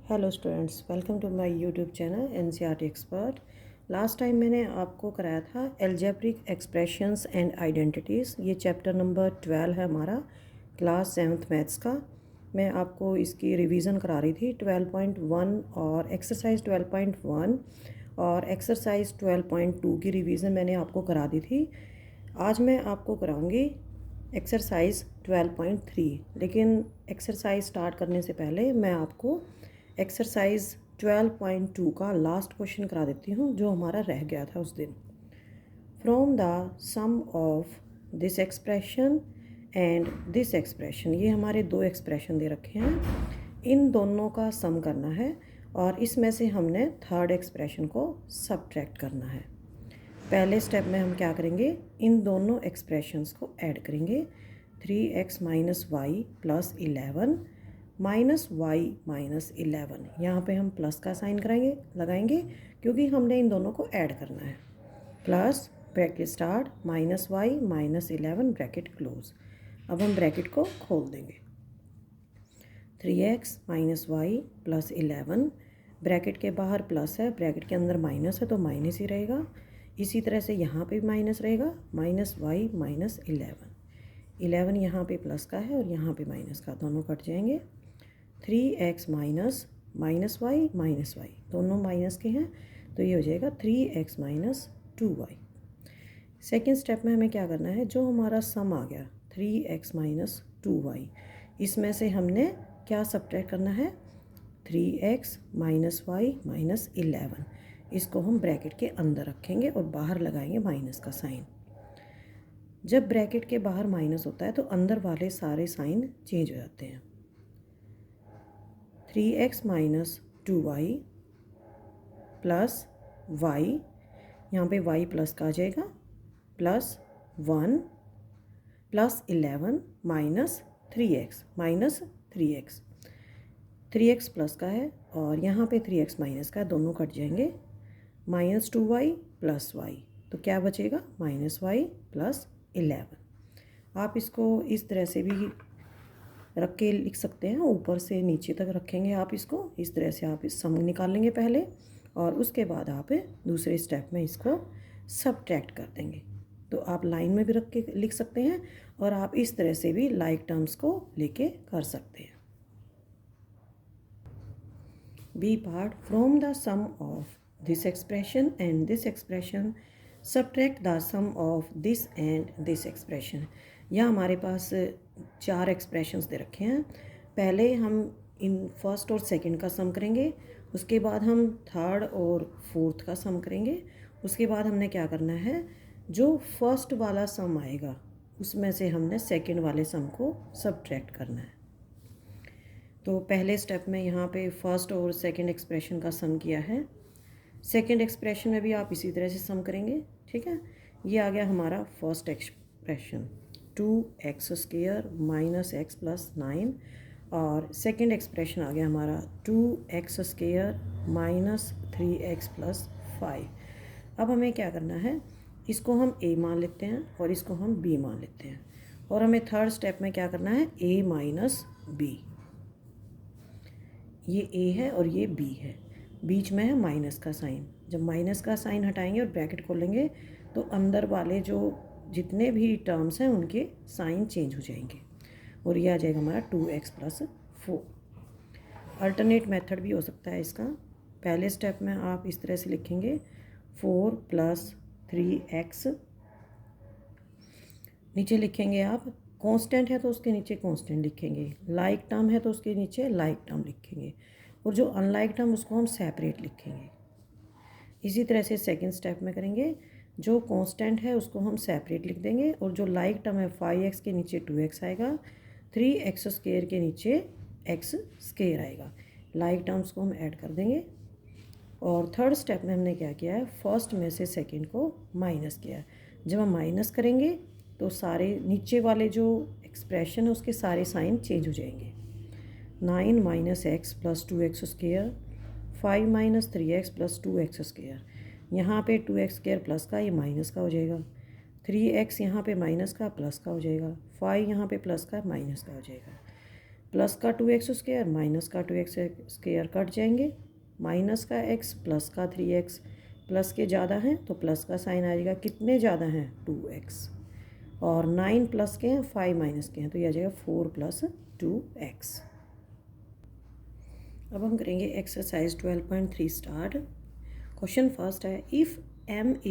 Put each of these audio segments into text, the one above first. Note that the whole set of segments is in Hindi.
Hello students, welcome to my YouTube channel NCERT expert. Last time मैंने आपको कराया था एल्जेब्रिक एक्सप्रेशंस एंड आइडेंटिटीज़। ये चैप्टर नंबर 12 है हमारा, क्लास 7th मैथ्स का। मैं आपको इसकी रिवीजन करा रही थी 12.1 और एक्सरसाइज 12.1 और एक्सरसाइज 12.2 की रिवीजन मैंने आपको करा दी थी। आज मैं आपको कराऊंगी एक्सरसाइज 12.3, लेकिन एक्सरसाइज स्टार्ट करने से पहले मैं आपको एक्सरसाइज 12.2 का लास्ट क्वेश्चन करा देती हूँ जो हमारा रह गया था उस दिन। From the sum of this expression and this expression, ये हमारे दो एक्सप्रेशन दे रखे हैं, इन दोनों का सम करना है और इसमें से हमने थर्ड एक्सप्रेशन को सब्ट्रैक्ट करना है। पहले स्टेप में हम क्या करेंगे, इन दोनों एक्सप्रेशंस को ऐड करेंगे। 3x minus Y plus 11 minus Y minus 11, यहाँ पे हम प्लस का साइन लगाएंगे क्योंकि हमने इन दोनों को ऐड करना है। Plus bracket start minus Y minus 11 bracket close. अब हम ब्रैकेट को खोल देंगे। 3x minus Y plus 11, bracket के बाहर प्लस है, ब्रैकेट के अंदर माइनस है तो माइनस ही रहेगा। इसी तरह से यहाँ पे माइनस रहेगा, माइनस वाई माइनस 11 यहाँ पे प्लस का है और यहाँ पे माइनस का, दोनों कट जाएंगे। 3x minus minus Y minus y, दोनों माइनस के हैं तो ये हो जाएगा 3x minus 2y। Second step में हमें क्या करना है, जो हमारा सम आ गया 3x माइनस 2y, इसमें से हमने क्या सब्ट्रैक्ट करना है, 3x माइनस वाई माइनस 11। इसको हम ब्रैकेट के अंदर रखेंगे और बाहर लगाएंगे माइनस का साइन। जब ब्रैकेट के बाहर माइनस होता है तो अंदर वाले सारे साइन चेंज हो जाते हैं। 3x minus 2y plus y, यहाँ पे y प्लस का आ जाएगा, plus 1 plus 11 minus 3x minus 3x plus का है और यहाँ पे 3x माइनस का है, दोनों कट जाएंगे। माइनस 2y प्लस y, तो क्या बचेगा, माइनस वाई प्लस 11। आप इसको इस तरह से भी रख के लिख सकते हैं, ऊपर से नीचे तक रखेंगे आप इसको, इस तरह से आप इस सम निकाल लेंगे पहले और उसके बाद आप दूसरे स्टेप में इसको सब्ट्रैक्ट कर देंगे। तो आप लाइन में भी रख के लिख सकते हैं और आप इस तरह से भी लाइक टर्म्स को लेके कर सकते हैं। B part, from the sum of this expression and this expression subtract the sum of this and this expression. यहाँ हमारे पास 4 एक्सप्रेशंस दे रखे हैं। पहले हम इन फर्स्ट और सेकंड का सम करेंगे, उसके बाद हम थर्ड और फोर्थ का सम करेंगे। उसके बाद हमने क्या करना है, जो फर्स्ट वाला सम आएगा उसमें से हमने सेकंड वाले सम को सब्ट्रैक्ट करना है। तो पहले स्टेप में यहाँ पे फर्स्ट और सेकंड एक्सप्रेशन का सम किया है। सेकंड एक्सप्रेशन में भी आप इसी तरह से सम करेंगे, ठीक है। ये आ गया हमारा first expression 2x² minus x plus 9 और सेकंड एक्सप्रेशन आ गया हमारा 2x² माइनस 3x प्लस 5। अब हमें क्या करना है, इसको हम a मान लेते हैं और इसको हम b मान लेते हैं और हमें थर्ड स्टेप में क्या करना है, a माइनस b। ये a है और ये b है, बीच में है माइनस का साइन। जब माइनस का साइन हटाएंगे और ब्रैकेट खोलेंगे तो अंदर वाले जो जितने भी टर्म्स हैं उनके साइन चेंज हो जाएंगे और ये आ जाएगा हमारा 2x प्लस 4। अल्टरनेट मेथड भी हो सकता है इसका। पहले स्टेप में आप इस तरह से लिखेंगे 4 प्लस 3x, नीचे लिखेंगे आप कांस्टेंट है तो उसके नीचे कांस्टेंट लिखेंगे, लाइक टर्म है तो उसके नीचे लाइक टर्म लिखेंगे और जो अनलाइक टर्म उसको हम सेपरेट लिखेंगे। इसी तरह से सेकंड स्टेप में करेंगे, जो कांस्टेंट है उसको हम सेपरेट लिख देंगे और जो लाइक टर्म है 5x के नीचे 2x आएगा, 3x² के नीचे x² आएगा। लाइक टर्म्स को हम ऐड कर देंगे। और थर्ड स्टेप में हमने क्या किया है, फर्स्ट में से सेकंड को माइनस किया है। जब हम माइनस करेंगे तो सारे नीचे वाले जो एक्सप्रेशन है उसके सारे साइन चेंज हो जाएंगे। 9 minus x plus 2x², 5 minus 3x plus 2x², यहाँ पे 2x² प्लस का ये माइनस का हो जाएगा, 3x यहाँ पे माइनस का प्लस का हो जाएगा, 5 यहाँ पे प्लस का माइनस का हो जाएगा। प्लस का 2x स्क्वायर माइनस का 2x स्क्वायर कट जाएंगे, माइनस का x प्लस का 3x, प्लस के ज़्यादा हैं तो प्लस का साइन आ जाएगा, कितने ज़्यादा हैं 2x, और 9 प्लस के हैं 5 माइनस के हैं तो यह आ जाएगा 4 + 2x। अब हम करेंगे एक्सरसाइज 12.3 स्टार्ट। क्वेश्चन फर्स्ट है, if m =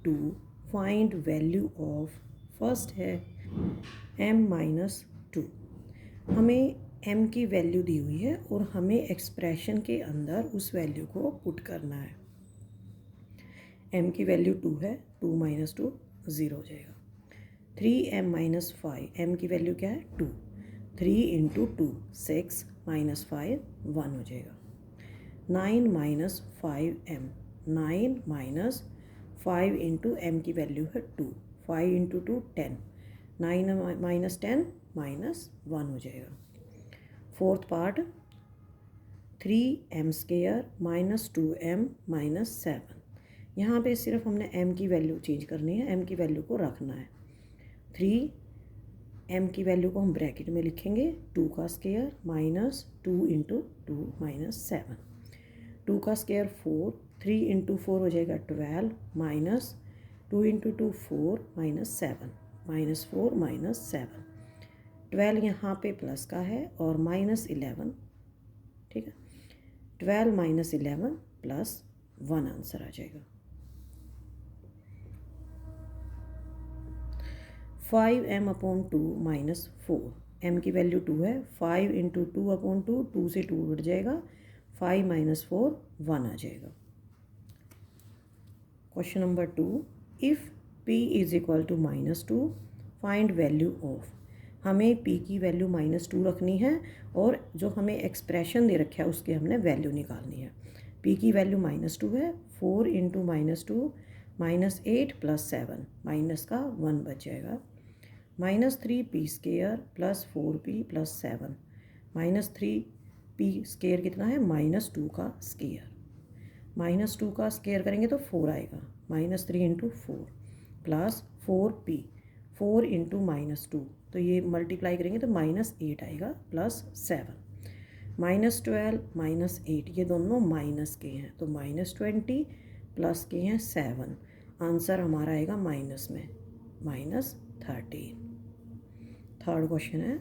2 find value of, first है m - 2। हमें m की वैल्यू दी हुई है और हमें एक्सप्रेशन के अंदर उस वैल्यू को पुट करना है। m की वैल्यू 2 है, 2 - 2 0 हो जाएगा। 3m - 5, m की वैल्यू क्या है 2, 3 × 2 6 - 5 1 हो जाएगा। 9 - 5m, 9 - 5 × m की वैल्यू है 2, 5 × 2 10, 9 - 10 -1 हो जाएगा। फोर्थ पार्ट 3m² - 2m - 7, यहाँ पे सिर्फ हमने m की वैल्यू चेंज करनी है, m की वैल्यू को रखना है। 3m की वैल्यू को हम ब्रैकेट में लिखेंगे, 2 का स्क्वायर माइनस 2 × 2 - 7, 2 का स्क्वायर 4, 3 × 4 हो जाएगा 12 माइनस 2 × 2 4 - 7, -4 - 7, 12 यहाँ पे प्लस का है और -11, ठीक है, 12 - 11 + 1 आंसर आ जाएगा। 5m/2 - 4, m की वैल्यू 2 है, 5 × 2/2, 2 से 2 उड़ जाएगा, 5 - 4 1 आ जाएगा। Question number 2, if p = -2 find value of, हमें p की वैल्यू -2 रखनी है और जो हमें एक्सप्रेशन दे रखा है उसकी हमने वैल्यू निकालनी है। p की वैल्यू -2 है, 4 × -2 -8 + 7, माइनस का 1 बच जाएगा, -3p² + 4p + 7, -3p² कितना है -2 का स्क्वायर, -2 का स्क्वायर करेंगे तो 4 आएगा, -3 × 4 + 4p, 4 × -2 तो ये मल्टीप्लाई करेंगे तो -8 आएगा +7, -12 -8 ये दोनों माइनस के हैं तो -20 प्लस के हैं 7, आंसर हमारा आएगा माइनस में -13। थर्ड क्वेश्चन है,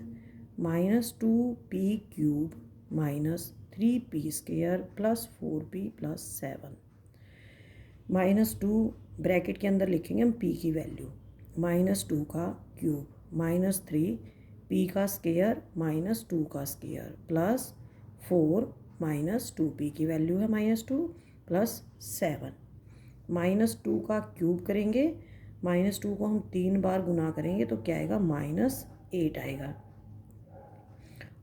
-2p³ -3p² + 4p + 7, -2 ब्रैकेट के अंदर लिखेंगे हम p की वैल्यू, -2 का क्यूब -3 p का स्क्वायर -2 का स्क्वायर + 4 -2p की वैल्यू है -2 + 7, -2 का क्यूब करेंगे, -2 को हम 3 बार गुना करेंगे तो क्या आएगा -8 आएगा,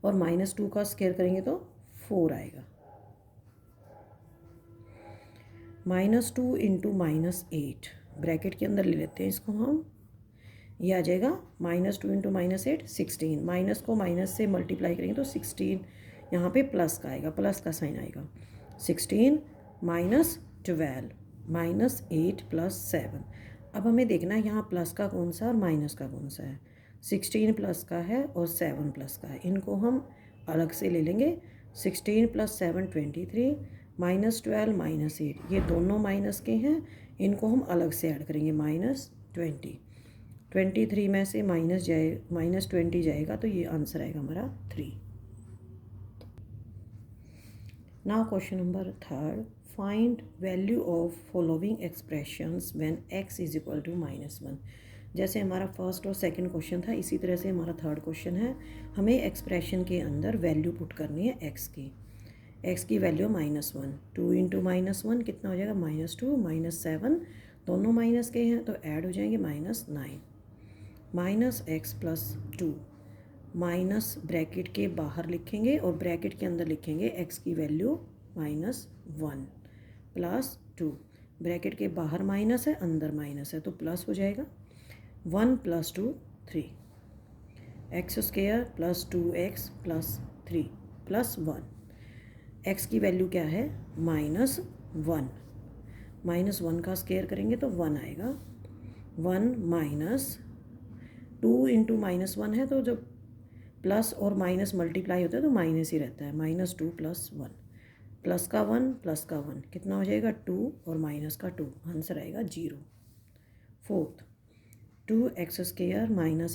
और -2 का स्क्वायर करेंगे तो 4 आएगा। -2 × -8 ब्रैकेट के अंदर ले लेते हैं इसको हम, ये आ जाएगा -2 × -8 16, माइनस को माइनस से मल्टीप्लाई करेंगे तो 16 यहाँ पे प्लस का आएगा, प्लस का साइन आएगा, 16 - 12 -8 + 7। अब हमें देखना है यहाँ प्लस का कौन सा और माइनस का कौन सा है, 16 प्लस का है और 7 प्लस का है, इनको हम अलग से ले लेंगे, 16 + 7 23, -12 -8 ये दोनों माइनस के हैं, इनको हम अलग से ऐड करेंगे -20, 23 में से -20 जाएगा तो ये आंसर आएगा हमारा 3। Now question number 3, find value of following expressions when x = -1। जैसे हमारा फर्स्ट और सेकंड क्वेश्चन था, इसी तरह से हमारा थर्ड क्वेश्चन है, हमें एक्सप्रेशन के अंदर वैल्यू पुट करनी है x की वैल्यू -1, 2 × -1 कितना हो जाएगा -2 -7 दोनों माइनस के हैं तो ऐड हो जाएंगे -9 -x + 2 माइनस ब्रैकेट के बाहर लिखेंगे और ब्रैकेट के अंदर लिखेंगे x की वैल्यू -1 + 2, ब्रैकेट के बाहर माइनस है अंदर माइनस है तो प्लस हो जाएगा, 1 + 2 3, x² + 2x + 3 + 1, x की वैल्यू क्या है -1, -1 का स्क्वायर करेंगे तो 1 आएगा, 1 - 2 × -1 है तो जब प्लस और माइनस मल्टीप्लाई होते हैं तो माइनस ही रहता है, -2 + 1, प्लस का 1 प्लस का 1 कितना हो जाएगा 2 और माइनस का 2, आंसर आएगा 0। फोर्थ, 2x² -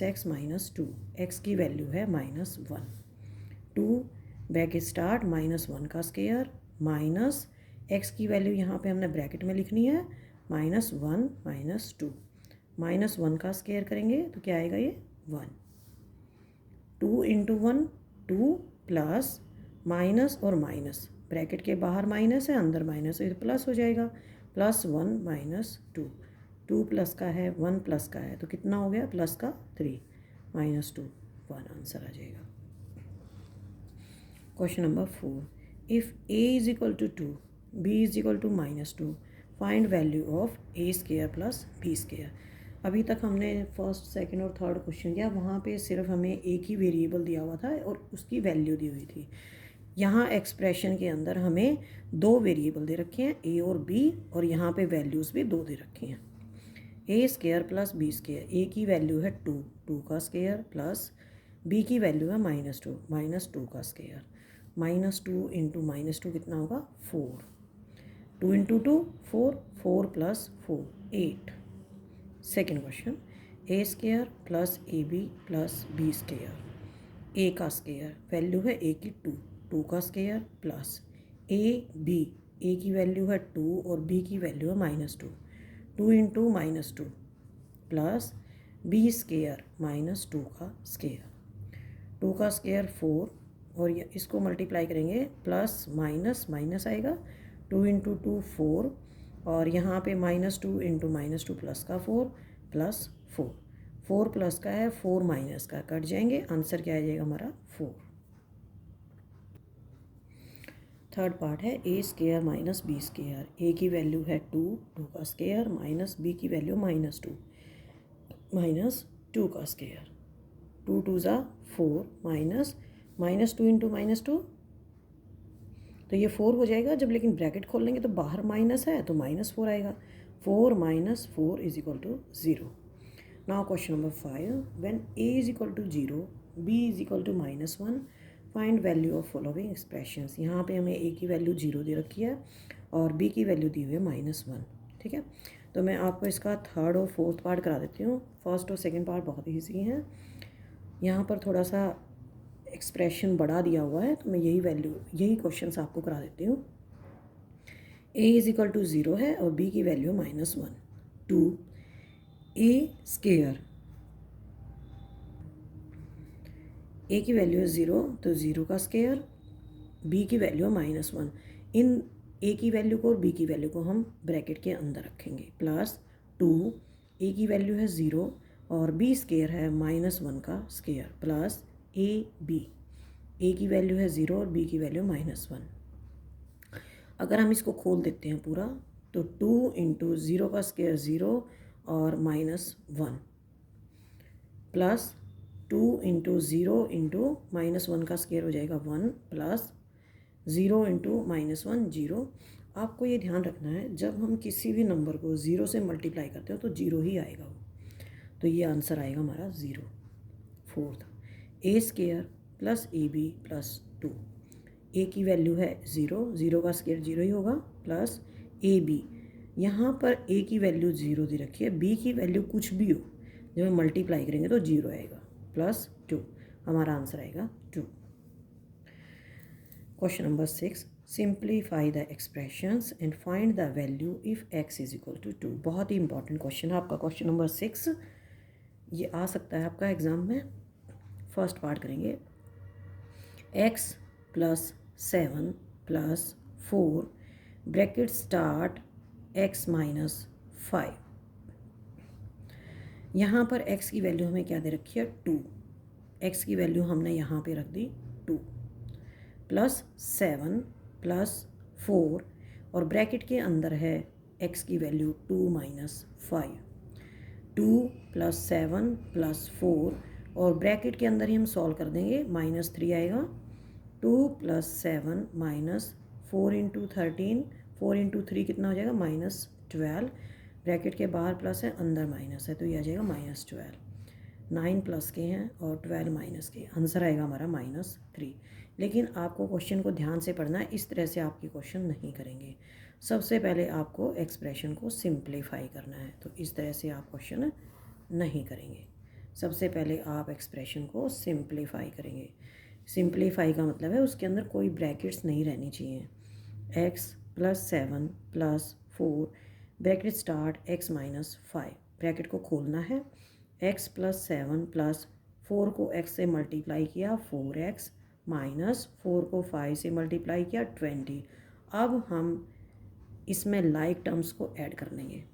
x - 2, x की वैल्यू है -1, 2 बैक स्टार्ट -1 का स्केयर माइनस x की वैल्यू यहाँ पे हमने ब्रैकेट में लिखनी है -1 - 2, -1 का स्केयर करेंगे तो क्या आएगा ये 1, 2 × 1 2 प्लस माइनस और माइनस, ब्रैकेट के बाहर माइनस है अंदर माइनस है तो प्लस हो जाएगा, +1 - 2, 2 प्लस का है 1 प्लस का है तो कितना हो गया प्लस का 3 -2 1, आंसर आ जाएगा। Question number 4, if a = 2 b = -2 find value of a² + b²। अभी तक हमने फर्स्ट सेकंड और थर्ड क्वेश्चन किया, वहाँ पे सिर्फ हमें एक ही वेरिएबल दिया हुआ था और उसकी वैल्यू दी हुई थी। यहाँ एक्सप्रेशन के अंदर हमें दो वेरिएबल दे रखे हैं a और b, और यहाँ पे वैल्यूज़ भी दो दे रखी हैं, a² + b²। a की वैल्यू है 2, 2 का स्केयर प्लस b की वैल्यू है -2, -2 का स्केयर, -2 × -2 कितना होगा 4, 2 × 2 4, 4 + 4 8। Second question, a² + ab + b², a का स्केयर वैल्यू है a की 2, 2 का स्केयर प्लस ab, a की वैल्यू है 2 और b की वैल्यू है -2, 2 × -2 प्लस b² -2 का स्केयर, 2 का स्केयर 4 और इसको मल्टीप्लाई करेंगे प्लस माइनस माइनस आएगा, 2 × 2 4 और यहाँ पे -2 × -2 प्लस का 4 प्लस 4, 4 प्लस का है 4 माइनस का कट जाएंगे, आंसर क्या आ जाएगा हमारा 4। थर्ड पार्ट है a² - b², a की वैल्यू है 2, 2 का स्केयर माइनस b की वैल्यू -2, -2 का स्केयर, 2 2 ज़ा 4 -2 × -2 तो ये 4 हो जाएगा जब, लेकिन ब्रैकेट खोल लेंगे तो बाहर माइनस है तो -4 आएगा, 4 - 4 = 0। Now question number 5, when a = 0 b = -1 find value of following expressions. यहाँ पे हमें a की वैल्यू 0 दे रखी है और b की वैल्यू दी हुई है -1, ठीक है। तो मैं आपको इसका थर्ड और फोर्थ पार्ट करा देती हूँ, फर्स्ट और सेकेंड पार्ट बहुत ईजी हैं। यहाँ पर थोड़ा सा एक्सप्रेशन बढ़ा दिया हुआ है तो मैं यही क्वेश्चन आपको करा देती हूँ। a = 0 है और b की वैल्यू -1, 2 a², a की वैल्यू है 0 तो 0 का स्केयर, b की वैल्यू है -1, इन a की वैल्यू को और b की वैल्यू को हम ब्रैकेट के अंदर रखेंगे, प्लस 2 a की वैल्यू है 0 और b² है -1 का स्केयर प्लस ab, a की वैल्यू है 0 और b की वैल्यू -1। अगर हम इसको खोल देते हैं पूरा तो 2 × 0 का स्केयर 0 और -1 प्लस 2 × 0 × -1 का स्केयर हो जाएगा 1 प्लस 0 × -1 0। आपको ये ध्यान रखना है जब हम किसी भी नंबर को 0 से मल्टीप्लाई करते हो तो 0 ही आएगा वो, तो ये आंसर आएगा हमारा 0। फोर्थ, a² + ab + 2, a की वैल्यू है 0, 0 का स्केयर 0 ही होगा प्लस ab, यहाँ पर a की वैल्यू 0 दे रखी है, b की वैल्यू कुछ भी हो जब हम मल्टीप्लाई करेंगे तो 0 आएगा प्लस 2, हमारा आंसर आएगा 2। Question number 6, simplify the expressions and find the value if x = 2। बहुत ही इंपॉर्टेंट क्वेश्चन है आपका क्वेश्चन नंबर 6, ये आ सकता है आपका एग्जाम में। फर्स्ट पार्ट करेंगे, x + 7 + 4 ब्रैकेट स्टार्ट x - 5। यहाँ पर x की वैल्यू हमें क्या दे रखी है 2, x की वैल्यू हमने यहाँ पे रख दी 2 प्लस 7 + 4 और ब्रैकेट के अंदर है x की वैल्यू 2 - 5, 2 + 7 + 4 और ब्रैकेट के अंदर ही हम सॉल्व कर देंगे, -3 आएगा, 2 + 7 -4 × 13, 4 × 3 कितना हो जाएगा -12, ब्रैकेट के बाहर प्लस है अंदर माइनस है तो ये आ जाएगा -12। 9 प्लस के हैं और 12 माइनस के, आंसर आएगा हमारा -3। लेकिन आपको क्वेश्चन को ध्यान से पढ़ना है, इस तरह से आपकी क्वेश्चन नहीं करेंगे। सबसे पहले आपको एक्सप्रेशन को सिंप्लीफाई करना है, तो इस तरह से आप क्वेश्चन नहीं करेंगे। सबसे पहले आप एक्सप्रेशन को सिंप्लीफाई करेंगे। सिंप्लीफाई का मतलब है उसके अंदर कोई ब्रैकेट्स नहीं रहनी चाहिए। x + 7 + 4 bracket start x - 5, bracket को खोलना है। x + 7 + 4 को x से मल्टीप्लाई किया 4x -4 को 5 से मल्टीप्लाई किया 20। अब हम इसमें लाइक टर्म्स को ऐड कर लेंगे।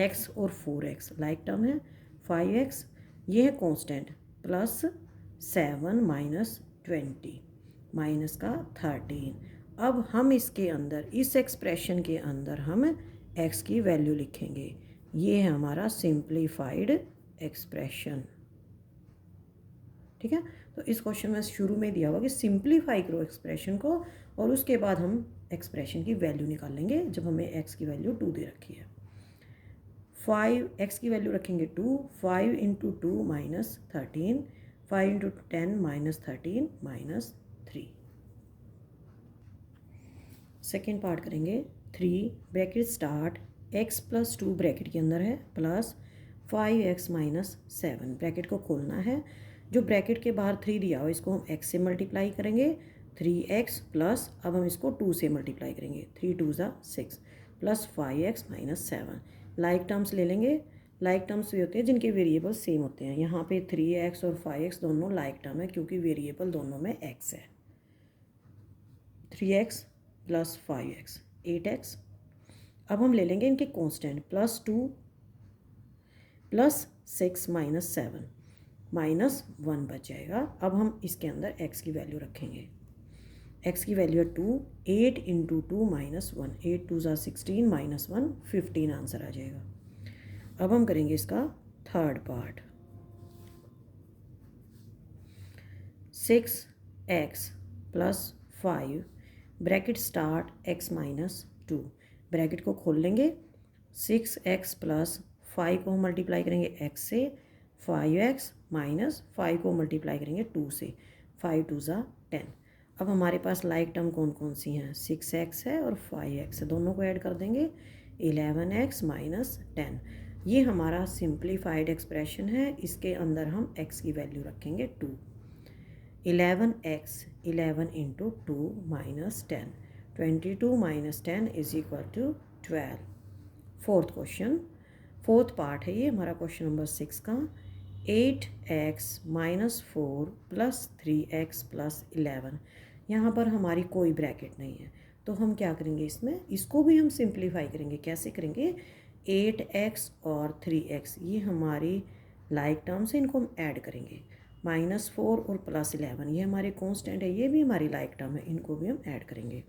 x और 4x लाइक टर्म है, 5x ये है कांस्टेंट, +7 - 20 माइनस का 13। अब हम इसके अंदर, इस एक्सप्रेशन के अंदर हम x की वैल्यू लिखेंगे। ये है हमारा सिंप्लीफाइड एक्सप्रेशन। ठीक है, तो इस क्वेश्चन में शुरू में दिया हुआ कि सिंप्लीफाई करो एक्सप्रेशन को, और उसके बाद हम एक्सप्रेशन की वैल्यू निकाल लेंगे जब हमें x की वैल्यू 2 दे रखी है। 5x की वैल्यू रखेंगे 2, 5 × 2 - 13, 5 × 10 - 13 -3। सेकेंड पार्ट करेंगे। 3 ब्रैकेट स्टार्ट x + 2 ब्रैकेट के अंदर है प्लस 5x - 7, ब्रैकेट को खोलना है। जो ब्रैकेट के बाहर 3 दिया हो इसको हम x से मल्टीप्लाई करेंगे, 3x प्लस, अब हम इसको 2 से मल्टीप्लाई करेंगे, 3 2 = 6 प्लस 5x - 7। लाइक टर्म्स ले लेंगे। लाइक टर्म्स भी होते हैं जिनके वेरिएबल सेम होते हैं। यहाँ पे 3x और 5x दोनों लाइक टर्म है क्योंकि वेरिएबल दोनों में x है। 3x + 5x 8x। अब हम ले लेंगे इनके कांस्टेंट, +2 + 6 - 7 -1 बच जाएगा। अब हम इसके अंदर x की वैल्यू रखेंगे। x की वैल्यू है 2, 8 × 2 - 1, 8 2 = 16 -1 15 आंसर आ जाएगा। अब हम करेंगे इसका third part. 6x + 5 bracket start x - 2, bracket को खोल लेंगे। 6x + 5 को हम मल्टीप्लाई करेंगे x से, 5x - 5 को मल्टीप्लाई करेंगे 2 से, 5 2 = 10। अब हमारे पास लाइक टर्म कौन कौन सी हैं, 6x है और 5x है, दोनों को ऐड कर देंगे, 11x - 10। ये हमारा सिंप्लीफाइड एक्सप्रेशन है। इसके अंदर हम x की वैल्यू रखेंगे 2। 11x 11 × 2 - 10, 22 - 10 = 12। Fourth question, fourth part है ये हमारा क्वेश्चन नंबर 6 का। 8x - 4 + 3x + 11, यहाँ पर हमारी कोई ब्रैकेट नहीं है तो हम क्या करेंगे, इसमें इसको भी हम सिंप्लीफाई करेंगे। कैसे करेंगे, 8x और 3x ये हमारी लाइक टर्म्स है, इनको हम ऐड करेंगे। -4 और +11 ये हमारे कांस्टेंट है, ये भी हमारी लाइक टर्म है, इनको भी हम ऐड करेंगे।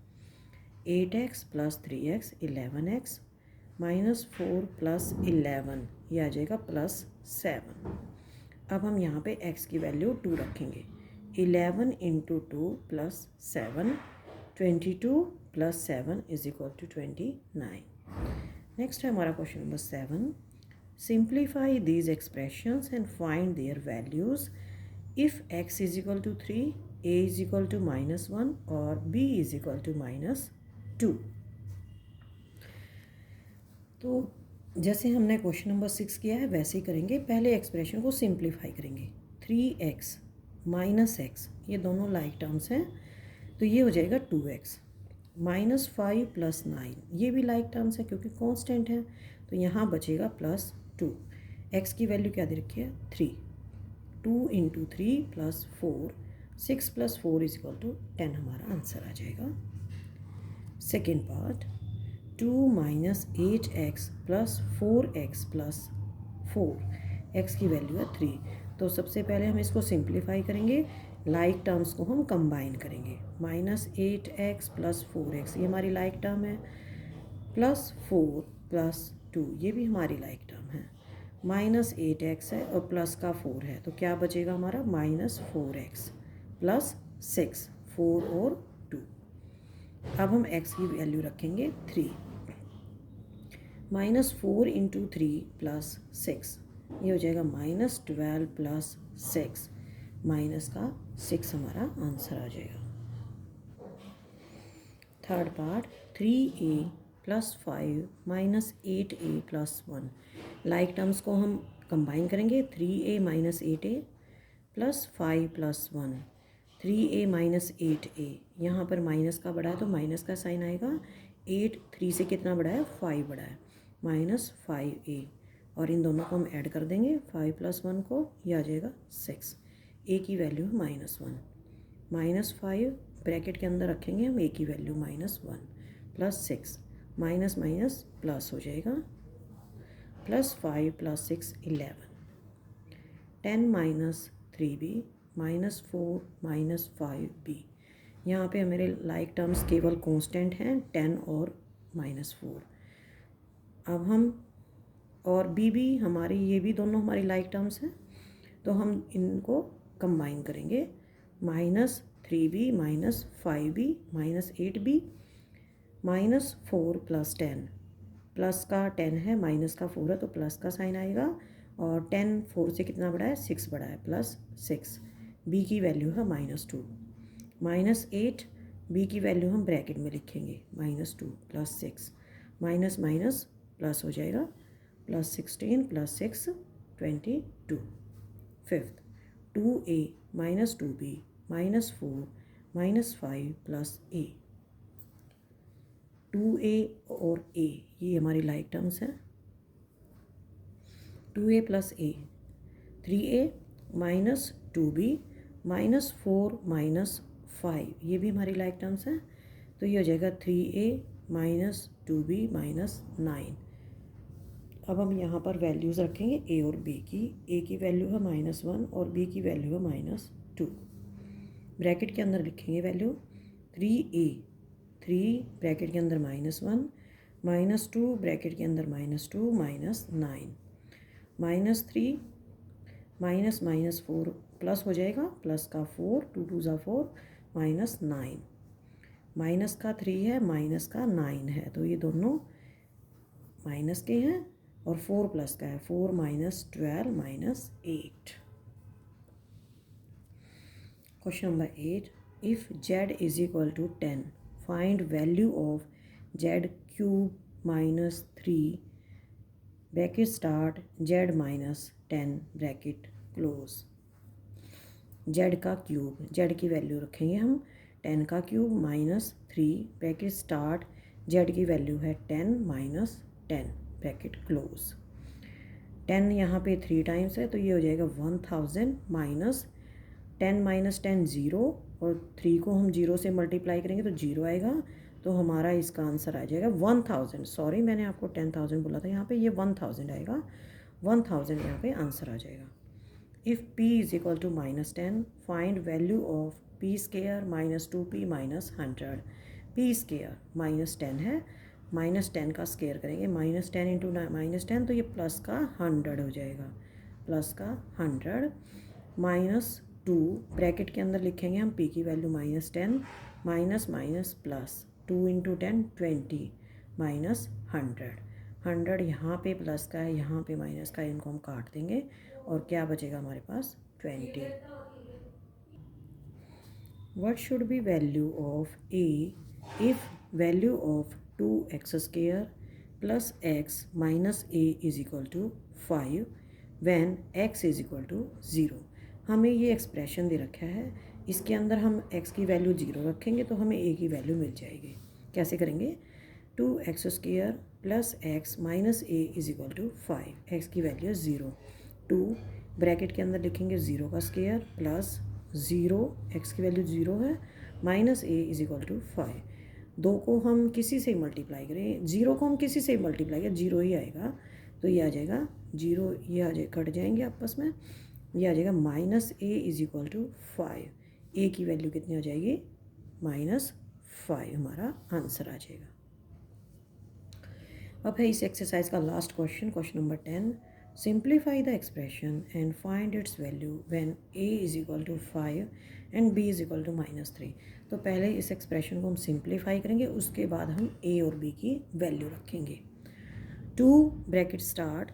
8x + 3x 11x -4 + 11 ये आ जाएगा +7। अब हम यहाँ पे x की वैल्यू 2 रखेंगे। 11 × 2 + 7, 22 + 7 = 29। नेक्स्ट है हमारा question number 7। Simplify these expressions and find their values if x = 3, a = -1 और b = -2। तो जैसे हमने क्वेश्चन नंबर 6 किया है वैसे ही करेंगे। पहले एक्सप्रेशन को सिंप्लीफाई करेंगे। 3x - x ये दोनों लाइक टर्म्स हैं तो ये हो जाएगा 2x। -5 + 9 ये भी लाइक टर्म्स है क्योंकि कांस्टेंट है, तो यहाँ बचेगा +2। x की वैल्यू क्या दे रखी है, 3। 2 × 3 + 4, 6 + 4 = 10 हमारा आंसर आ जाएगा। Second part, 2 - 8x + 4x + 4, x की वैल्यू है 3। तो सबसे पहले हम इसको सिंप्लीफाई करेंगे, लाइक टर्म्स को हम कंबाइन करेंगे। -8x + 4x ये हमारी लाइक टर्म है, +4 + 2 ये भी हमारी लाइक टर्म है, -8x है और प्लस का 4 है, तो क्या बचेगा हमारा, -4x + 6, 4 और 2। अब हम x की वैल्यू रखेंगे 3। -4 × 3 + 6, ये हो जाएगा -12 प्लस 6, माइनस का 6 हमारा आंसर आ जाएगा। Third part 3a plus 5 minus 8a plus 1। Like terms को हम कंबाइन करेंगे। 3a minus 8a plus 5 plus 1। 3a minus 8a, यहाँ पर माइनस का बड़ा है तो माइनस का साइन आएगा। 8 3 से कितना बड़ा है, 5 बड़ा है, -5a। और इन दोनों को हम ऐड कर देंगे 5 प्लस 1 को, ये आ जाएगा 6। a की वैल्यू है -1, -5 ब्रैकेट के अंदर रखेंगे हम, a की value -1 plus 6, minus minus plus हो जाएगा, +5 plus 6 11। 10 minus 3b -4 minus 5b। यहाँ पे मेरे लाइक टर्म्स केवल कांस्टेंट हैं, 10 और -4। अब हम और b भी हमारी, ये भी दोनों हमारी लाइक टर्म्स हैं, तो हम इनको कंबाइन करेंगे। -3b -5b -8b -4 plus 10, plus का 10 है, माइनस का 4 है तो प्लस का साइन आएगा। और 10 4 से कितना बड़ा है, 6 बड़ा है, प्लस 6। b की वैल्यू है -2 -8। b की वैल्यू हम ब्रैकेट में लिखेंगे, -2 प्लस 6, माइनस माइनस प्लस हो जाएगा, +16 plus 6 22। Fifth 2a -2b -4 -5 plus a। 2a और a ये हमारी लाइक टर्म्स हैं। 2a plus a, 3a -2b -4 -5, ये भी हमारी लाइक टर्म्स हैं, तो ये हो जाएगा 3a -2b -9। अब हम यहाँ पर वैल्यूज़ रखेंगे a और b की। a की वैल्यू है -1 और b की वैल्यू है -2। ब्रैकेट के अंदर लिखेंगे वैल्यू 3a, 3 ब्रैकेट के अंदर -1 -2 ब्रैकेट के अंदर -2 -9, -3 -4 प्लस हो जाएगा, प्लस का 4 2 2 ज़ा 4 -9, माइनस का 3 है, माइनस का 9 है, तो ये दोनों माइनस के हैं और 4 प्लस का है, 4 -12 -8। Question number 8, if z is equal to 10 find value of z cube -3 bracket start z -10 bracket close. z का क्यूब, z की वैल्यू रखेंगे हम 10 का क्यूब -3 ब्रैकेट स्टार्ट, z की वैल्यू है 10 -10 ब्रैकेट क्लोज। 10 यहाँ पे 3 टाइम्स है तो ये हो जाएगा 1000 -10 -10 0, और 3 को हम 0 से मल्टीप्लाई करेंगे तो 0 आएगा, तो हमारा इसका आंसर आ जाएगा 1000। सॉरी मैंने आपको 10,000 बोला था, यहाँ पे ये 1000 आएगा, 1000 यहाँ पे आंसर आ जाएगा। If p is equal to -10 find value of p square -2p -100। p square -10 है, -10 का स्केयर करेंगे, -10 इंटू -10 तो ये प्लस का 100 हो जाएगा, प्लस का 100 -2 ब्रैकेट के अंदर लिखेंगे हम p की value -10 minus minus plus 2 into 10 20 -100। 100 यहाँ पे प्लस का है, यहाँ पे माइनस का है, इनको हम काट देंगे और क्या बचेगा हमारे पास 20। What should be value of a if value of 2x² plus x minus a is equal to 5 when x is equal to 0। हमें ये एक्सप्रेशन दे रखा है, इसके अंदर हम x की वैल्यू 0 रखेंगे तो हमें a की वैल्यू मिल जाएगी। कैसे करेंगे, 2x² plus x minus a is equal to 5, x की वैल्यू 0, 2 ब्रैकेट के अंदर लिखेंगे 0 का स्केयर प्लस 0, x की वैल्यू 0 है, minus a is equal to 5। 2 को हम किसी से मल्टीप्लाई करें, 0 को हम किसी से मल्टीप्लाई करें 0 ही आएगा, तो ये आ जाएगा 0, ये आ जाए कट जाएंगे आपस में, ये आ जाएगा -a is equal to 5। a की वैल्यू कितनी आ जाएगी, -5 हमारा आंसर आ जाएगा। अब है इस एक्सरसाइज का last question, question number 10, simplify the expression and find its value when a is equal to 5 and b is equal to -3। तो पहले इस एक्सप्रेशन को हम सिंप्लीफाई करेंगे, उसके बाद हम a और b की वैल्यू रखेंगे। 2 ब्रैकेट स्टार्ट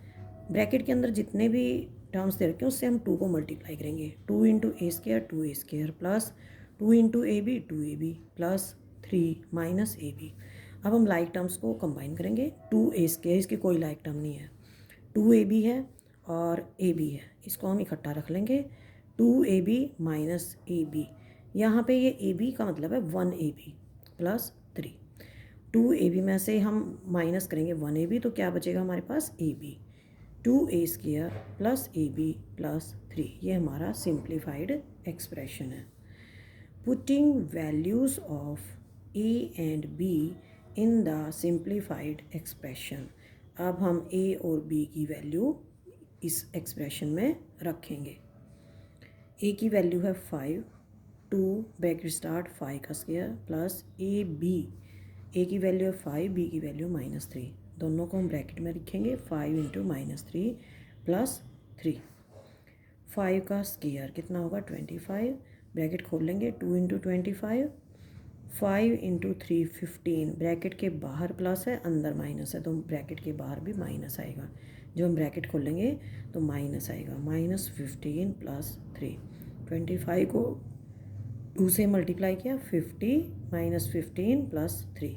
ब्रैकेट के अंदर जितने भी टर्म्स दे रखे हैं उससे हम 2 को मल्टीप्लाई करेंगे। 2 into a square 2 a square plus 2 into a b 2ab plus 3 minus a b. अब हम लाइक टर्म्स को कंबाइन करेंगे। 2 ए स्केयर, इसकी कोई लाइक टर्म नहीं है, 2 ए बी है और ए बी है, इसको हम इकट्ठा रख लेंगे। 2 a b minus a b, यहाँ पे ये ए बी का मतलब है 1 a b plus 3। 2 a b में से हम माइनस करेंगे 1 ए बी, तो क्या बचेगा हमारे पास a b. 2 a square plus a b plus 3, ये हमारा सिंप्लीफाइड एक्सप्रेशन है। Putting values of a and b in the simplified expression. अब हम ए और बी की वैल्यू इस एक्सप्रेशन में रखेंगे। ए की वैल्यू है 5, 2 ब्रैकेट स्टार्ट 5 का स्क्वायर प्लस ए बी, ए की वैल्यू है 5, बी की वैल्यू -3, दोनों को हम ब्रैकेट में लिखेंगे। 5 इंटू -3 प्लस 3, 5 का स्क्वायर कितना होगा 25, ब्रैकेट खोल लेंगे। 2 इंटू 25, 5 इंटू 3 15, ब्रैकेट के बाहर प्लस है अंदर माइनस है, तो ब्रैकेट के बाहर भी माइनस आएगा। जब हम ब्रैकेट खोलेंगे तो माइनस आएगा, -15 प्लस 3। 25 को 2 से मल्टीप्लाई किया, 50 -15 प्लस 3।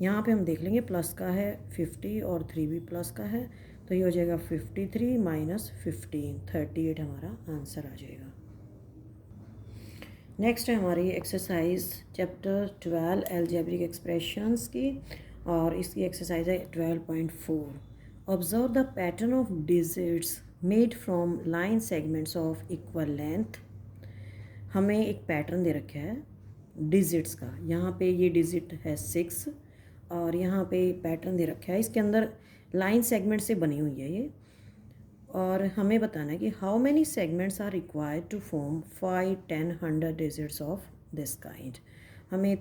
यहाँ पे हम देख लेंगे प्लस का है 50 और 3 भी प्लस का है, तो ये हो जाएगा 53 -15 38 हमारा आंसर आ जाएगा। नेक्स्ट है हमारी एक्सरसाइज चैप्टर 12 अलजेब्रिक एक्सप्रेशंस की, और इसकी एक्सरसाइज है 12.4। Observe the pattern of digits made from line segments of equal length. हमें एक पैटर्न दे रखा है डिजिट्स का, यहाँ पे ये डिजिट है 6 और यहाँ पे पैटर्न दे रखा है, इसके अंदर लाइन सेगमेंट से बनी हुई है ये, और हमें बताना है कि how many segments are required to form 5, 10, 100 digits of this kind. हमें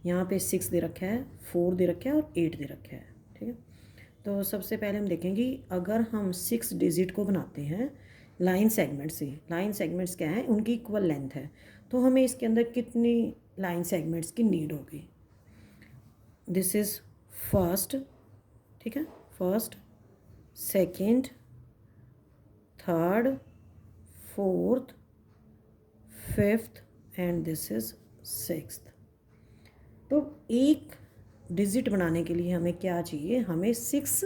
यहाँ पे 6 दे रखा है, 4 दे रखा है और 8 दे रखा है, ठीक है। तो सबसे पहले हम देखेंगे अगर हम 6 डिजिट को बनाते हैं लाइन सेगमेंट से, लाइन सेगमेंट्स क्या हैं, उनकी इक्वल लेंथ है, तो हमें इसके अंदर कितनी लाइन सेगमेंट्स की नीड होगी। दिस इज़ फर्स्ट, ठीक है, first, second, third, fourth, fifth and this is sixth. तो एक डिजिट बनाने के लिए हमें क्या चाहिए, हमें 6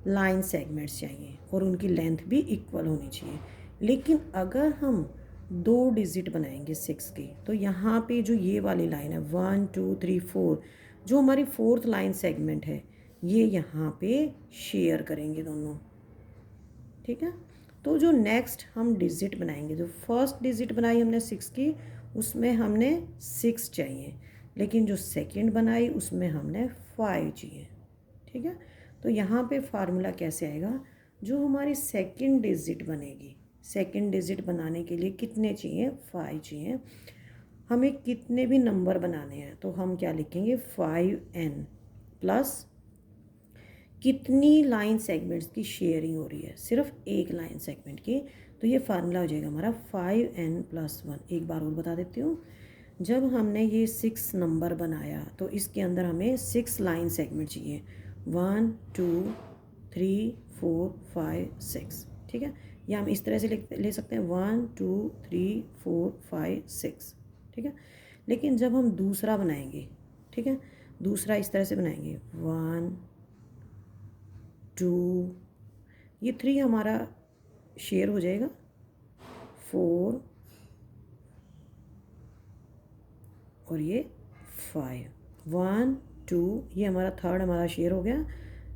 लाइन सेगमेंट्स चाहिए और उनकी लेंथ भी इक्वल होनी चाहिए। लेकिन अगर हम 2 डिजिट बनाएंगे 6 की, तो यहाँ पे जो ये वाली लाइन है 1 2 3 4, जो हमारी 4th लाइन सेगमेंट है, ये यहाँ पे शेयर करेंगे दोनों, ठीक है। तो जो नेक्स्ट हम डिजिट बनाएंगे, जो फर्स्ट डिजिट बनाई हमने 6 की, उसमें हमने 6 चाहिए, लेकिन जो सेकंड बनाई उसमें हमने 5 चाहिए, ठीक है। तो यहाँ पे फार्मूला कैसे आएगा, जो हमारी सेकंड डिजिट बनेगी, सेकंड डिजिट बनाने के लिए कितने चाहिए, 5 चाहिए। हमें कितने भी नंबर बनाने हैं तो हम क्या लिखेंगे, 5n प्लस कितनी लाइन सेगमेंट्स की शेयरिंग हो रही है, सिर्फ एक लाइन सेगमेंट की, तो ये फार्मूला हो जाएगा हमारा 5n+1। एक बार और बता देती हूँ, जब हमने ये 6 नंबर बनाया तो इसके अंदर हमें 6 लाइन सेगमेंट चाहिए, 1 2 3 4 5 6, ठीक है। या हम इस तरह से ले सकते हैं 1 2 3 4 5 6, ठीक है। लेकिन जब हम दूसरा बनाएंगे, ठीक है, दूसरा इस तरह से बनाएंगे 1 2, ये 3 हमारा शेयर हो जाएगा, 4 और ये 5, 1 2, ये हमारा थर्ड हमारा शेयर हो गया,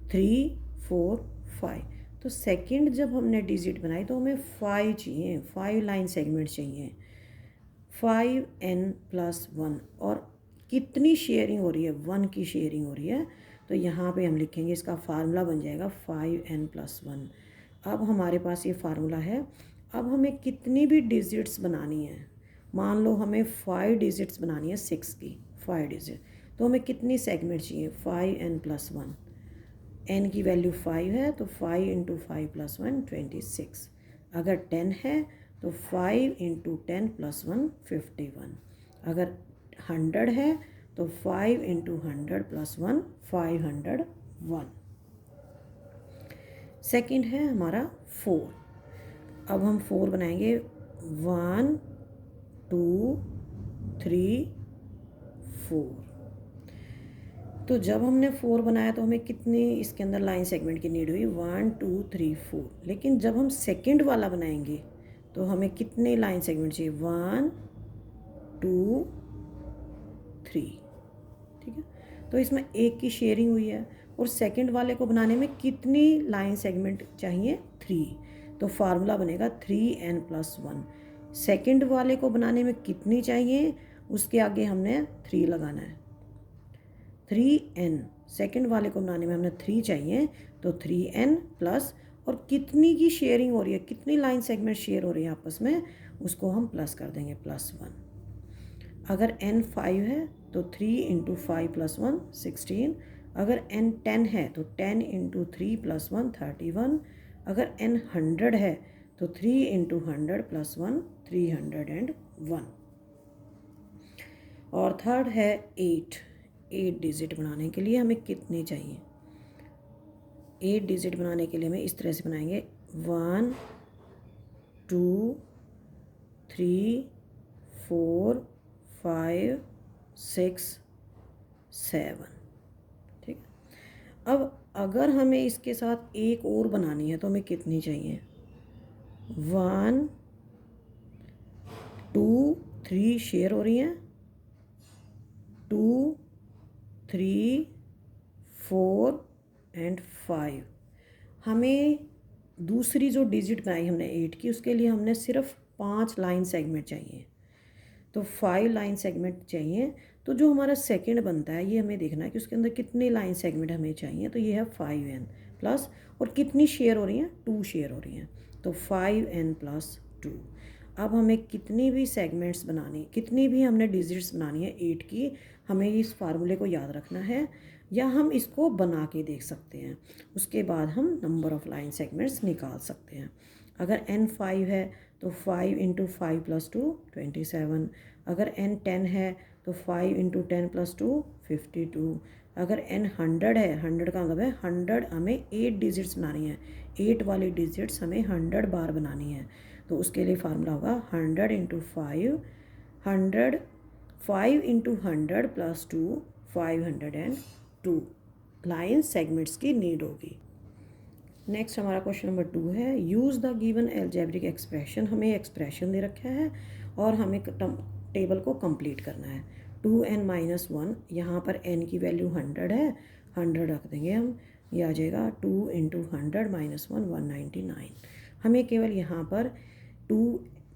3 4 5। तो सेकंड जब हमने डिजिट बनाई तो हमें 5 चाहिए, 5 लाइन सेगमेंट चाहिए, 5n+1, और कितनी शेयरिंग हो रही है, 1 की शेयरिंग हो रही है, तो यहाँ पे हम लिखेंगे, इसका फार्मूला बन जाएगा 5n+1। अब हमारे पास ये फार्मूला है। अब हमें कितनी भी डिजिट्स बनानी है, मान लो हमें 5 डिजिट्स बनानी है 6 की, 5 डिजिट, तो हमें कितनी सेगमेंट चाहिए, 5n+1। n की वैल्यू 5 है तो 5 इंटू 5 + 1 26। अगर 10 है तो 5 इंटू 10 + 1 51। अगर 100 है तो 5 इंटू 100 + 1 501। सेकंड है हमारा 4। अब हम 4 बनाएंगे 1 2 3 4। तो जब हमने 4 बनाया तो हमें कितनी इसके अंदर लाइन सेगमेंट की नीड हुई 1 2 3 4। लेकिन जब हम सेकंड वाला बनाएंगे तो हमें कितने लाइन सेगमेंट चाहिए 1 2 3। ठीक है, तो इसमें एक की शेयरिंग हुई है और सेकंड वाले को बनाने में कितनी लाइन सेगमेंट चाहिए 3। तो फार्मूला बनेगा 3n+1। सेकंड वाले को बनाने में कितनी चाहिए उसके आगे हमने 3 लगाना है 3n। सेकंड वाले को बनाने में हमने 3 चाहिए तो 3n प्लस, और कितनी की शेयरिंग हो रही है, कितनी लाइन सेगमेंट शेयर हो रही है आपस में, उसको हम प्लस कर देंगे +1। अगर n 5 है तो 3 × 5 + 1 16। अगर n 10 है तो 10 × 3 + 1 31। अगर n 100 है तो 3 × 100 + 1 301। और थर्ड है 8 डिजिट बनाने के लिए हमें कितने चाहिए। 8 डिजिट बनाने के लिए हमें इस तरह से बनाएंगे 1 2 3 4 5 6 7। ठीक है, अब अगर हमें इसके साथ एक और बनानी है तो हमें कितनी चाहिए 1 2 3 शेयर हो रही हैं 2 3 4 एंड 5। हमें दूसरी जो डिजिट बनाई हमने 8 की उसके लिए हमने सिर्फ 5 लाइन सेगमेंट चाहिए, तो 5 लाइन सेगमेंट चाहिए। तो जो हमारा सेकंड बनता है ये हमें देखना है कि उसके अंदर कितने लाइन सेगमेंट हमें चाहिए। तो ये है 5n प्लस, और कितनी शेयर हो रही हैं 2 शेयर हो रही हैं, तो 5n + 2। अब हमें कितनी भी सेगमेंट्स बनानी, कितनी भी हमने डिजिट्स बनानी है 8 की, हमें इस फार्मूले को याद रखना है या हम इसको बना के देख सकते हैं। उसके बाद हम नंबर ऑफ़ लाइन सेगमेंट्स निकाल सकते हैं। अगर n 5 है तो 5 × 5 + 2 27। अगर n 10 है तो 5 × 10 + 2 52। अगर n 100 है, 100 का मतलब है 100 हमें 8 डिजिट्स बनानी है, 8 वाली डिजिट्स हमें 100 बार बनानी है। तो उसके लिए फार्मूला होगा 100 × 5 100 5 × 100 + 2 502 लाइन सेगमेंट्स की नीड होगी। नेक्स्ट हमारा क्वेश्चन नंबर 2 है use the given algebraic expression. हमें एक्सप्रेशन दे रखा है और हमें टेबल को कंप्लीट करना है। 2n-1, यहाँ पर n की वैल्यू 100 है, 100 रख देंगे हम, ये आ जाएगा 2 × 100 - 1 199। हमें केवल यहाँ पर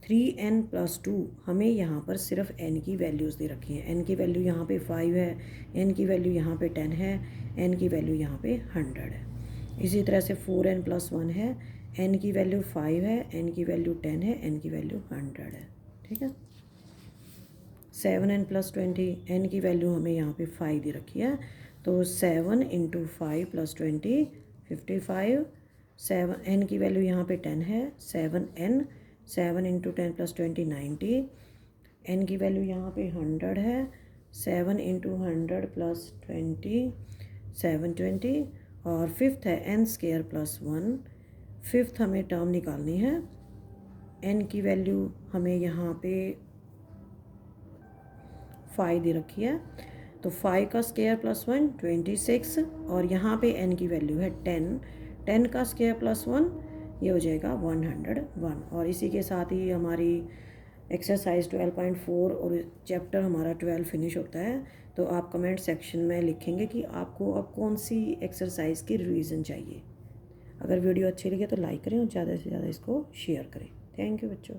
3n + 2, हमें यहाँ पर सिर्फ n की वैल्यूज़ दे रखी हैं। n की वैल्यू यहाँ पे 5 है, n की वैल्यू यहाँ पे 10 है, n की वैल्यू यहाँ पे 100 है। इसी तरह से 4n + 1 है, n की वैल्यू 5 है, n की वैल्यू 10 है, n की वैल्यू 100 है। ठीक है, 7n + 20, n की वैल्यू हमें यहाँ पे 5 दे रखी है, तो 7 × 5 + 20 55। 7 n की वैल्यू यहाँ पे 10 है, 7n 7 × 10 + 20 90। n की वैल्यू यहाँ पे 100 है, 7 × 100 + 20 720। और फिफ्थ है n² + 1। फिफ्थ हमें टर्म निकालनी है, n की वैल्यू हमें यहाँ पे 5 दे रखी है, तो 5 का स्क्वायर + 1 26, और यहाँ पे n की वैल्यू है 10, 10 का स्क्वायर + 1 ये हो जाएगा 101। और इसी के साथ ही हमारी एक्सरसाइज 12.4 और चैप्टर हमारा 12 फिनिश होता है। तो आप कमेंट सेक्शन में लिखेंगे कि आपको अब कौन सी एक्सरसाइज की रिवीजन चाहिए। अगर वीडियो अच्छी लगे तो लाइक करें और ज़्यादा से ज़्यादा इसको शेयर करें। थैंक यू बच्चों।